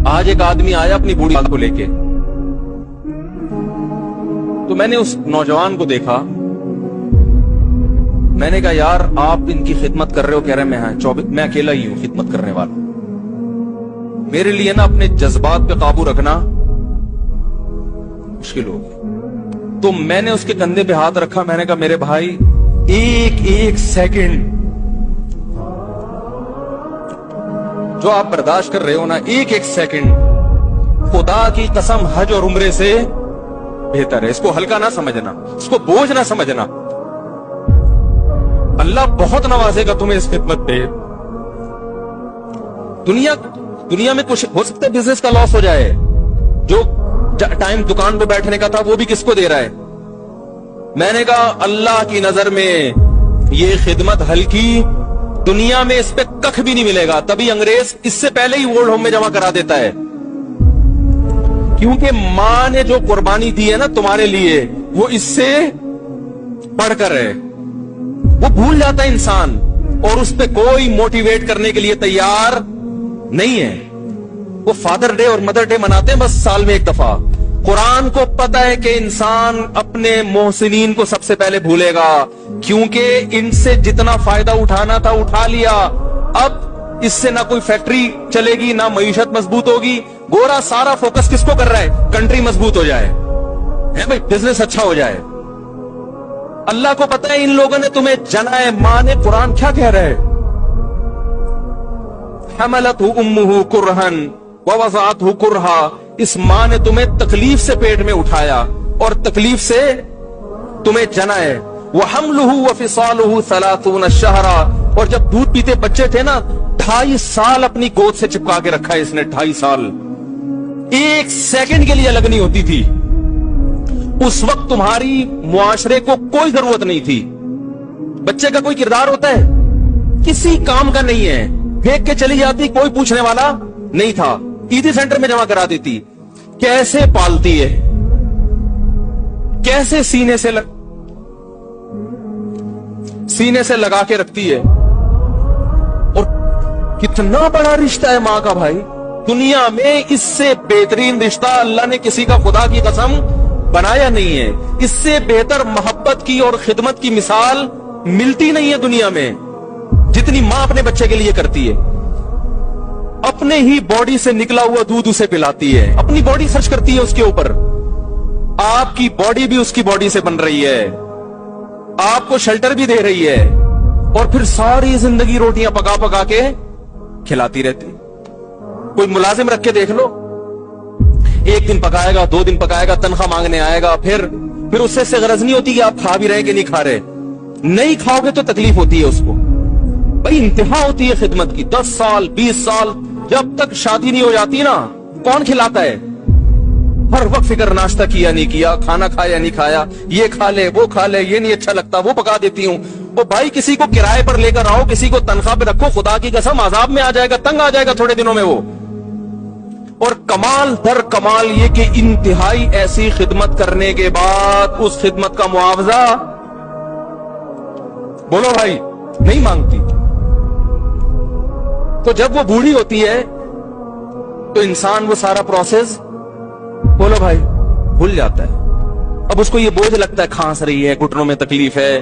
آج ایک آدمی آیا اپنی بوڑھی کو لے کے، تو میں نے اس نوجوان کو دیکھا، میں نے کہا یار آپ ان کی خدمت کر رہے ہو؟ کہہ رہے میں اکیلا ہی ہوں خدمت کرنے والا، میرے لیے نا اپنے جذبات پہ قابو رکھنا مشکل ہوگی۔ تو میں نے اس کے کندھے پہ ہاتھ رکھا، میں نے کہا میرے بھائی ایک سیکنڈ جو آپ برداشت کر رہے ہو نا، ایک سیکنڈ خدا کی قسم حج اور عمرے سے بہتر ہے۔ اس کو ہلکا نہ سمجھنا، اس کو بوجھ نہ سمجھنا، اللہ بہت نوازے گا تمہیں اس خدمت پہ۔ دنیا میں کچھ ہو سکتا ہے بزنس کا لاس ہو جائے، جو ٹائم دکان پہ بیٹھنے کا تھا وہ بھی کس کو دے رہا ہے؟ میں نے کہا اللہ کی نظر میں یہ خدمت ہلکی، دنیا میں اس پہ کخ بھی نہیں ملے گا۔ تبھی انگریز اس سے پہلے ہی اولڈ ہوم میں جمع کرا دیتا ہے، کیونکہ ماں نے جو قربانی دی ہے نا تمہارے لیے، وہ اس سے بڑھ کر ہے۔ وہ بھول جاتا ہے انسان، اور اس پہ کوئی موٹیویٹ کرنے کے لیے تیار نہیں ہے۔ وہ فادر ڈے اور مدر ڈے مناتے ہیں بس سال میں ایک دفعہ۔ قرآن کو پتہ ہے کہ انسان اپنے محسنین کو سب سے پہلے بھولے گا، کیونکہ ان سے جتنا فائدہ اٹھانا تھا اٹھا لیا، اب اس سے نہ کوئی فیکٹری چلے گی، نہ معیشت مضبوط ہوگی۔ گورا سارا فوکس کس کو کر رہا ہے؟ کنٹری مضبوط ہو جائے، بھائی بزنس اچھا ہو جائے۔ اللہ کو پتہ ہے ان لوگوں نے تمہیں جنا ہے۔ ماں نے قرآن کیا کہہ رہا ہے؟ حملتہ امہ کرہن ووضعتہ کرہا، اس ماں نے تمہیں تکلیف سے پیٹ میں اٹھایا اور تکلیف سے تمہیں جنا ہے۔ وحملہ وفصالہ 30 شہرا، اور جب دودھ پیتے بچے تھے نا 2.5 سال اپنی گود سے چپکا کے رکھا ہے اس نے، 2.5 سال، ایک سیکنڈ کے لیے الگ نہیں ہوتی تھی۔ اس وقت تمہاری معاشرے کو کوئی ضرورت نہیں تھی۔ بچے کا کوئی کردار ہوتا ہے؟ کسی کام کا نہیں ہے، پھینک کے چلی جاتی، کوئی پوچھنے والا نہیں تھا، عیدی سینٹر میں جمع کرا دیتی۔ کیسے پالتی ہے، کیسے سینے سے لگا کے رکھتی ہے، اور کتنا بڑا رشتہ ہے ماں کا بھائی۔ دنیا میں اس سے بہترین رشتہ اللہ نے کسی کا خدا کی قسم بنایا نہیں ہے۔ اس سے بہتر محبت کی اور خدمت کی مثال ملتی نہیں ہے دنیا میں، جتنی ماں اپنے بچے کے لیے کرتی ہے۔ اپنے ہی باڈی سے نکلا ہوا دودھ اسے پلاتی ہے، اپنی باڈی خرچ کرتی ہے اس کے اوپر۔ آپ کی باڈی بھی اس کی باڈی سے بن رہی ہے، آپ کو شیلٹر بھی دے رہی ہے، اور پھر ساری زندگی روٹیاں پکا پکا کے کھلاتی رہتی۔ کوئی ملازم رکھ کے دیکھ لو، ایک دن پکائے گا، 2 دن پکائے گا، تنخواہ مانگنے آئے گا، پھر اس سے غرض نہیں ہوتی کہ آپ کھا بھی رہے کہ نہیں کھا رہے۔ نہیں کھاؤ گے تو تکلیف ہوتی ہے اس کو، بھائی انتہا ہوتی ہے خدمت کی۔ 10 سال 20 سال جب تک شادی نہیں ہو جاتی نا، کون کھلاتا ہے؟ ہر وقت فکر، ناشتہ کیا نہیں کیا، کھانا کھایا نہیں کھایا، یہ کھا لے وہ کھا لے، یہ نہیں اچھا لگتا وہ پکا دیتی ہوں۔ وہ بھائی کسی کو کرائے پر لے کر آؤ، کسی کو تنخواہ پہ رکھو، خدا کی قسم عذاب میں آ جائے گا، تنگ آ جائے گا تھوڑے دنوں میں وہ۔ اور کمال در کمال یہ کہ انتہائی ایسی خدمت کرنے کے بعد اس خدمت کا معاوضہ بولو بھائی نہیں مانگتی۔ تو جب وہ بوڑھی ہوتی ہے تو انسان وہ سارا پروسیس بولو بھائی بھول جاتا ہے۔ اب اس کو یہ بوجھ لگتا ہے، کھانس رہی ہے، گھٹنوں میں تکلیف ہے،